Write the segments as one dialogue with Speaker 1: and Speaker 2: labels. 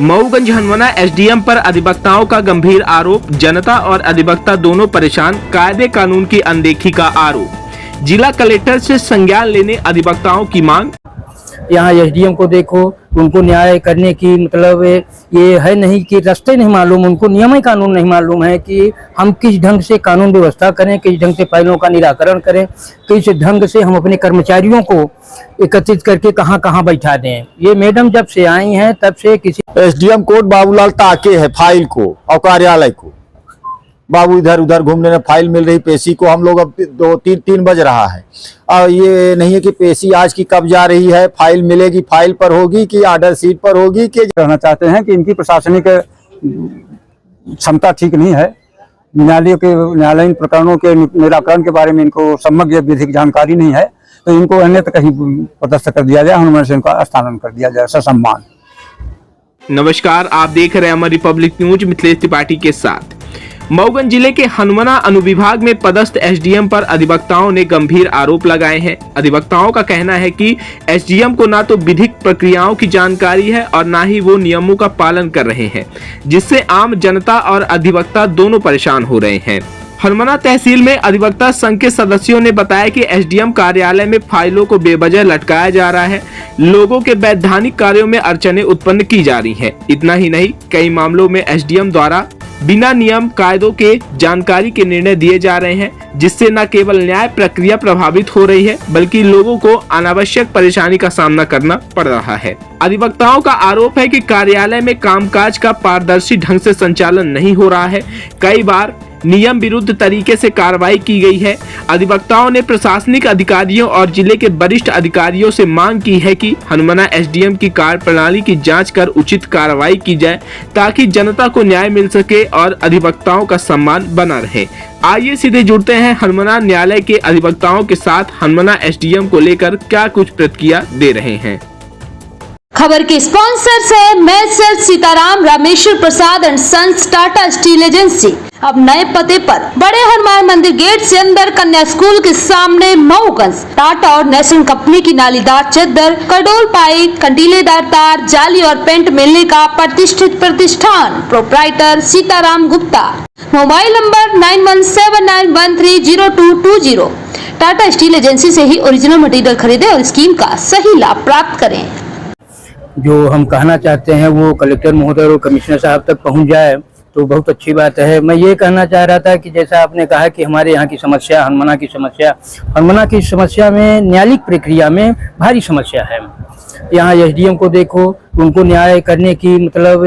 Speaker 1: मऊगंज हनुमाना SDM पर अधिवक्ताओं का गंभीर आरोप। जनता और अधिवक्ता दोनों परेशान। कायदे कानून की अनदेखी का आरोप। जिला कलेक्टर से संज्ञान लेने अधिवक्ताओं की मांग।
Speaker 2: यहाँ एसडीएम को देखो, उनको न्याय करने की मतलब ये है नहीं कि रास्ते नहीं मालूम, उनको नियम कानून नहीं मालूम है कि हम किस ढंग से कानून व्यवस्था करें, किस ढंग से फाइलों का निराकरण करें, किस ढंग से हम अपने कर्मचारियों को एकत्रित करके कहाँ कहाँ बैठा दें। ये मैडम जब से आई हैं तब से किसी
Speaker 3: एसडीएम कोर्ट बाबूलाल ताके है फाइल को और कार्यालय को। बाबू इधर उधर घूमने में फाइल मिल रही पेशी को, हम लोग अब 2-3 बज रहा है और ये नहीं है कि पेशी आज की कब जा रही है, फाइल मिलेगी, फाइल पर होगी कि ऑर्डर शीट पर होगी कि।
Speaker 4: कहना चाहते हैं कि इनकी प्रशासनिक क्षमता ठीक नहीं है। न्यायालयीन प्रकरणों के निराकरण के बारे में इनको समग्र विधिक जानकारी नहीं है, तो इनको अन्यत्र कहीं पदस्थ कर दिया जाए, हनुमान से इनका स्थानांतरण कर दिया जाए ससम्मान।
Speaker 1: नमस्कार, आप देख रहे हैं अमर रिपब्लिक न्यूज मिथिलेश त्रिपाठी के साथ। मऊगंज जिले के हनुमाना अनुविभाग में पदस्थ एसडीएम पर अधिवक्ताओं ने गंभीर आरोप लगाए हैं। अधिवक्ताओं का कहना है कि एसडीएम को ना तो विधिक प्रक्रियाओं की जानकारी है और ना ही वो नियमों का पालन कर रहे हैं, जिससे आम जनता और अधिवक्ता दोनों परेशान हो रहे हैं। हनुमाना तहसील में अधिवक्ता संघ के सदस्यों ने बताया कि एसडीएम कार्यालय में फाइलों को बेवजह लटकाया जा रहा है। लोगों के वैधानिक कार्यों में अड़चनें उत्पन्न की जा रही हैं। इतना ही नहीं, कई मामलों में एसडीएम द्वारा बिना नियम कायदों के जानकारी के निर्णय दिए जा रहे हैं, जिससे न केवल न्याय प्रक्रिया प्रभावित हो रही है बल्कि लोगों को अनावश्यक परेशानी का सामना करना पड़ रहा है। अधिवक्ताओं का आरोप है कि कार्यालय में कामकाज का पारदर्शी ढंग से संचालन नहीं हो रहा है। कई बार नियम विरुद्ध तरीके से कार्रवाई की गई है। अधिवक्ताओं ने प्रशासनिक अधिकारियों और जिले के वरिष्ठ अधिकारियों से मांग की है कि हनुमाना एसडीएम की कार्यप्रणाली की जांच कर उचित कार्रवाई की जाए, ताकि जनता को न्याय मिल सके और अधिवक्ताओं का सम्मान बना रहे। आइए सीधे जुड़ते हैं हनुमाना न्यायालय के अधिवक्ताओं के साथ। हनुमाना एसडीएम को लेकर क्या कुछ प्रतिक्रिया दे रहे हैं।
Speaker 5: खबर के स्पॉन्सर्स है Messrs Sitaram Rameshwar Prasad and sons Tata Steel agency. अब नए पते पर बड़े हनुमान मंदिर गेट से अंदर कन्या स्कूल के सामने मऊगंज। टाटा और नेशन कंपनी की नालीदार चद्दर, कडोल पाइप, कंटीलेदार तार, जाली और पेंट मिलने का प्रतिष्ठित प्रतिष्ठान। Proprietor Sitaram Gupta. Mobile number 9179130220। Tata Steel agency से ही ओरिजिनल मटेरियल खरीदे और स्कीम का सही लाभ प्राप्त करें।
Speaker 2: जो हम कहना चाहते हैं वो कलेक्टर महोदय और कमिश्नर साहब तक पहुंच जाए तो बहुत अच्छी बात है। मैं ये कहना चाह रहा था कि जैसा आपने कहा कि हमारे यहाँ की समस्या, हनुमाना की समस्या में न्यायिक प्रक्रिया में भारी समस्या है। यहाँ एसडीएम को देखो, उनको न्याय करने की मतलब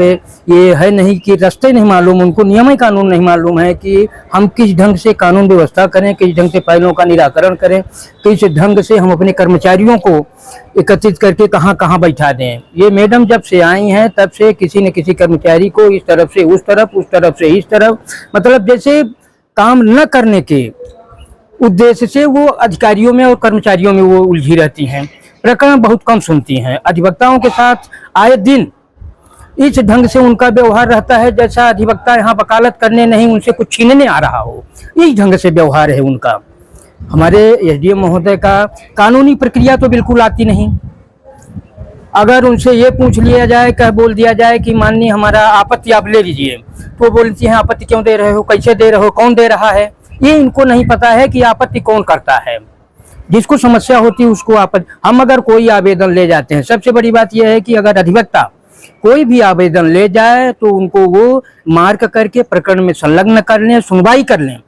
Speaker 2: ये है नहीं कि रास्ते नहीं मालूम, उनको नियम कानून नहीं मालूम है कि हम किस ढंग से कानून व्यवस्था करें, किस ढंग से फाइलों का निराकरण करें, किस ढंग से हम अपने कर्मचारियों को एकत्रित करके कहाँ कहाँ बैठा दें। ये मैडम जब से आई हैं तब से किसी न किसी कर्मचारी को इस तरफ से उस तरफ, उस तरफ से इस तरफ, मतलब जैसे काम न करने के उद्देश्य से वो अधिकारियों में और कर्मचारियों में वो उलझी रहती हैं। प्रकरण बहुत कम सुनती हैं। अधिवक्ताओं के साथ आए दिन इस ढंग से उनका व्यवहार रहता है जैसा अधिवक्ता यहाँ वकालत करने नहीं, उनसे कुछ छीनने आ रहा हो। इस ढंग से व्यवहार है उनका। हमारे एसडीएम महोदय का कानूनी प्रक्रिया तो बिल्कुल आती नहीं। अगर उनसे ये पूछ लिया जाए, बोल दिया जाए कि माननीय हमारा आपत्ति आप ले लीजिए, तो बोलती हैं आपत्ति क्यों दे रहे हो, कैसे दे रहे हो, कौन दे रहा है। ये इनको नहीं पता है कि आपत्ति कौन करता है। जिसको समस्या होती है उसको आपत्ति। हम अगर कोई आवेदन ले जाते हैं, सबसे बड़ी बात यह है कि अगर अधिवक्ता कोई भी आवेदन ले जाए तो उनको वो मार्क करके प्रकरण में संलग्न कर लें, सुनवाई कर लें।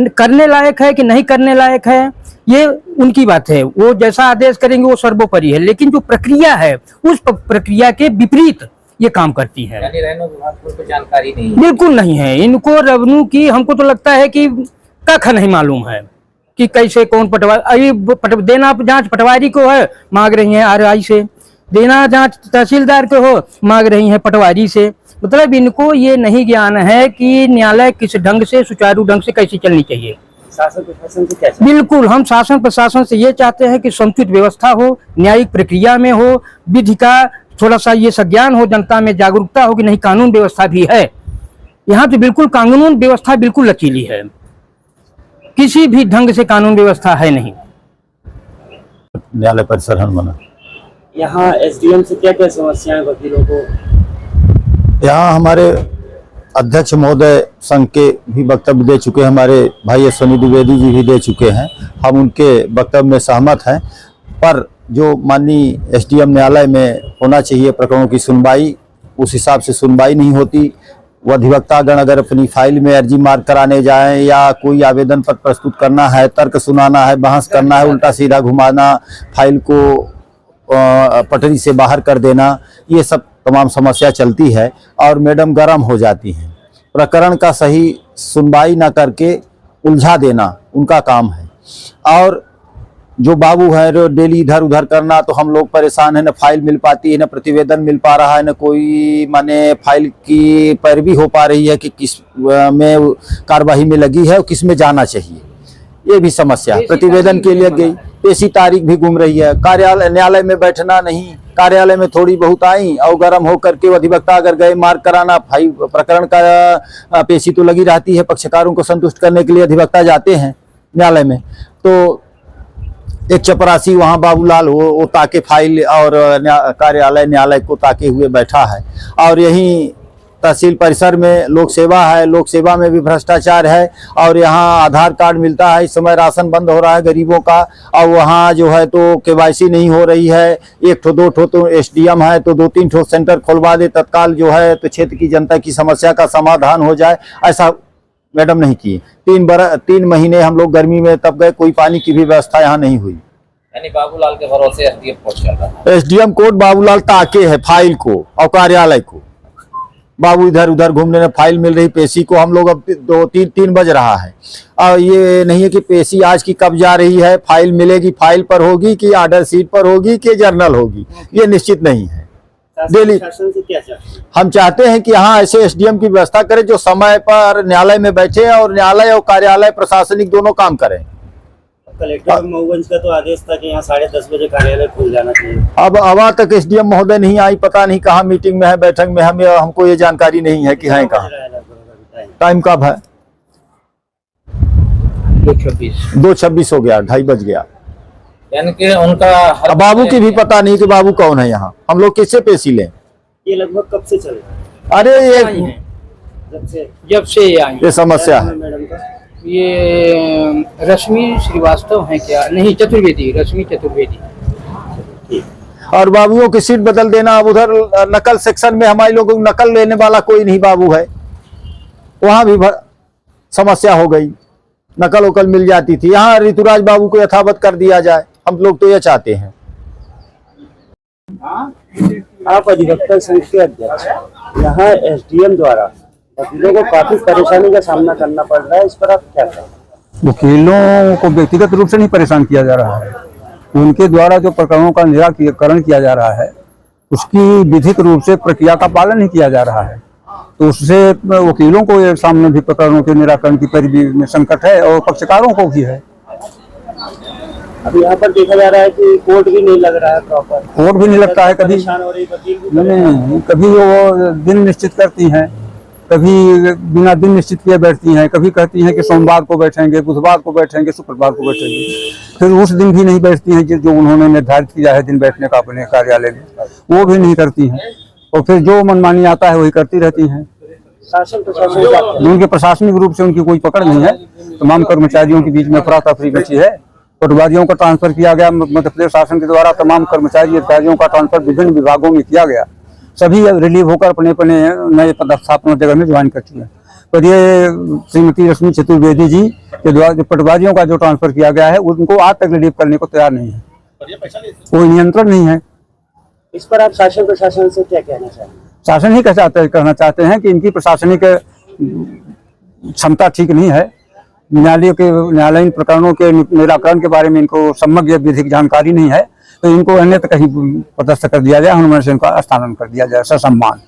Speaker 2: करने लायक है कि नहीं करने लायक है ये उनकी बात है, वो जैसा आदेश करेंगे वो सर्वोपरि है। लेकिन जो प्रक्रिया है उस प्रक्रिया के विपरीत ये काम करती है।
Speaker 6: यानी रेवेन्यू विभाग को जानकारी नहीं है,
Speaker 2: बिल्कुल नहीं है इनको रेवेन्यू की। हमको तो लगता है कि कख नहीं मालूम है कि कैसे कौन देना जांच पटवारी को है, मांग रही है आरआई से। देना जांच तहसीलदार को हो, मांग रही है पटवारी से। मतलब इनको ये नहीं ज्ञान है कि न्यायालय किस ढंग से, सुचारू ढंग से कैसे चलनी चाहिए।
Speaker 6: शासन प्रशासन से क्या?
Speaker 2: बिल्कुल, हम शासन प्रशासन से ये चाहते हैं कि समुचित व्यवस्था हो, न्यायिक प्रक्रिया में हो, विधि का थोड़ा सा ये संज्ञान हो, जनता में जागरूकता हो कि नहीं कानून व्यवस्था भी है। यहाँ तो बिल्कुल कानून व्यवस्था बिल्कुल लचीली है, किसी भी ढंग से कानून व्यवस्था है नहीं।
Speaker 3: न्यायालय परिसर हनुमाना।
Speaker 6: यहाँ एसडीएम से क्या क्या समस्याएं वकीलों को?
Speaker 3: यहाँ हमारे अध्यक्ष महोदय संघ के भी वक्तव्य दे चुके हैं, हमारे भाई अश्विनी द्विवेदी जी भी दे चुके हैं। हम उनके वक्तव्य में सहमत हैं, पर जो माननीय एसडीएम न्यायालय में होना चाहिए प्रकरणों की सुनवाई, उस हिसाब से सुनवाई नहीं होती। वो अधिवक्तागण अगर अपनी फाइल में अर्जी मार्क कराने जाएं या कोई आवेदन पत्र प्रस्तुत करना है, तर्क सुनाना है, बहस करना है, उल्टा सीधा घुमाना, फाइल को पटरी से बाहर कर देना, ये सब तमाम समस्या चलती है और मैडम गर्म हो जाती हैं। प्रकरण का सही सुनवाई ना करके उलझा देना उनका काम है। और जो बाबू है जो डेली इधर उधर करना, तो हम लोग परेशान है, न फाइल मिल पाती है, न प्रतिवेदन मिल पा रहा है, न कोई माने फाइल की पैरवी हो पा रही है कि किस में कार्यवाही में लगी है और किस में जाना चाहिए, ये भी समस्या है। प्रतिवेदन के लिए गई, पेशी तारीख भी घूम रही है, कार्यालय न्यायालय में बैठना नहीं, कार्यालय में थोड़ी बहुत आई और गर्म हो करके अधिवक्ता अगर गए मार्क कराना, भाई प्रकरण का पेशी तो लगी रहती है, पक्षकारों को संतुष्ट करने के लिए अधिवक्ता जाते हैं न्यायालय में। तो एक चपरासी वहाँ बाबूलाल वो ताके फाइल और कार्यालय न्यायालय को ताके हुए बैठा है। और यहीं तहसील परिसर में लोक सेवा है, लोक सेवा में भी भ्रष्टाचार है। और यहाँ आधार कार्ड मिलता है, इस समय राशन बंद हो रहा है गरीबों का, और वहाँ जो है तो केवाईसी नहीं हो रही है। एक ठो दो ठो तो एसडीएम है तो 2-3 ठो सेंटर खुलवा दे तत्काल, जो है तो क्षेत्र की जनता की समस्या का समाधान हो जाए। ऐसा मैडम नहीं किए। 3 महीने हम लोग गर्मी में तब गए, कोई पानी की भी व्यवस्था यहाँ नहीं हुई।
Speaker 6: यानी बाबूलाल के भरोसे एसडीएम कोर्ट चल रहा है।
Speaker 3: एसडीएम कोर्ट बाबूलाल ताके है फाइल को और कार्यालय को। बाबू इधर उधर घूमने में फाइल मिल रही, पेशी को हम लोग अब 2-3 बज रहा है और ये नहीं है कि पेशी आज की कब जा रही है, फाइल मिलेगी, फाइल पर होगी कि ऑर्डर सीट पर होगी कि जर्नल होगी, ये निश्चित नहीं है। डेली
Speaker 6: शासन से क्या चाहते हैं?
Speaker 3: हम चाहते हैं कि यहाँ ऐसे एसडीएम की व्यवस्था करें जो समय पर न्यायालय में बैठे और न्यायालय और कार्यालय प्रशासनिक दोनों काम करें।
Speaker 6: कलेक्टर मऊगंज का तो आदेश था कि यहाँ 10:30 बजे कार्यालय खुल जाना चाहिए।
Speaker 3: अब हवा तक एसडीएम महोदय नहीं आई, पता नहीं कहाँ मीटिंग में है, बैठक में। हमको ये जानकारी नहीं है कि हैं कहाँ। टाइम कब है? 2:26 हो गया, 2:30 बज गया।
Speaker 6: यानी कि उनका
Speaker 3: अब बाबू की भी पता नहीं कि बाबू कौन है यहाँ, हम लोग किससे पेशी लें?
Speaker 6: ये लगभग कब से चल रहा है?
Speaker 3: अरे ये
Speaker 7: जब से ये आई
Speaker 3: ये समस्या है।
Speaker 6: मैडम का
Speaker 7: ये रश्मि श्रीवास्तव है क्या? नहीं, चतुर्वेदी, रश्मि चतुर्वेदी।
Speaker 3: और बाबुओं की सीट बदल देना। अब उधर नकल सेक्शन में हमारे लोगों को नकल लेने वाला कोई नहीं बाबू है, वहां भी समस्या हो गई। नकल उकल मिल जाती थी, यहाँ ऋतुराज बाबू को यथावत कर दिया जाए, हम लोग तो ये चाहते हैं।
Speaker 6: आप अधिवक्ता संघ के अध्यक्ष, यहाँ एसडीएम द्वारा वकीलों को काफी परेशानी का सामना करना पड़ रहा है, इस पर आप क्या कहें?
Speaker 4: वकीलों को व्यक्तिगत रूप से नहीं परेशान किया जा रहा है, उनके द्वारा जो प्रकरणों का निराकरण किया जा रहा है उसकी विधिक रूप से प्रक्रिया का पालन नहीं किया जा रहा है, तो उससे वकीलों को सामने भी प्रकरणों के निराकरण की परिधि में संकट है और पक्षकारों को भी है।
Speaker 6: अब यहाँ पर देखा जा रहा है कि कोर्ट भी नहीं लग रहा है प्रॉपर,
Speaker 4: कोर्ट भी नहीं लगता है कभी,
Speaker 6: परेशान हो रही वकील भी
Speaker 4: नहीं, कभी वो दिन निश्चित करती हैं, कभी बिना दिन निश्चित किए बैठती हैं, कभी कहती हैं कि सोमवार को बैठेंगे, बुधवार को बैठेंगे, शुक्रवार को बैठेंगे, फिर उस दिन भी नहीं बैठती हैं जो उन्होंने निर्धारित किया है दिन बैठने का अपने कार्यालय में, वो भी नहीं करती हैं और फिर जो मनमानी आता है वही करती रहती हैं।
Speaker 6: शासन प्रशासन
Speaker 4: उनके प्रशासनिक रूप से उनकी कोई पकड़ नहीं है। तमाम कर्मचारियों के बीच में अफरा-तफरी मची है। पटवारियों का ट्रांसफर किया गया मध्य प्रदेश शासन के द्वारा, तमाम कर्मचारी अधिकारियों का ट्रांसफर विभिन्न विभागों में किया गया, सभी रिलीव होकर अपने अपने नए पदस्थापना जगह में ज्वाइन कर चुके हैं। पर ये श्रीमती रश्मि चतुर्वेदी जी के द्वारा जो पटवारियों का जो ट्रांसफर किया गया है उनको आज तक रिलीव करने को तैयार नहीं है, कोई नियंत्रण नहीं है।
Speaker 6: इस पर आप शासन प्रशासन से क्या कहना चाहेंगे?
Speaker 4: शासन ही कहना चाहते हैं कि इनकी प्रशासनिक क्षमता ठीक नहीं है, न्यायालयीन प्रकरणों के निराकरण के बारे में इनको समग्र विधिक जानकारी नहीं है, तो इनको अन्यत्र कहीं पदस्थ कर दिया जाए, हनुमान सिंह का स्थानांतरण कर दिया जाए ससम्मान।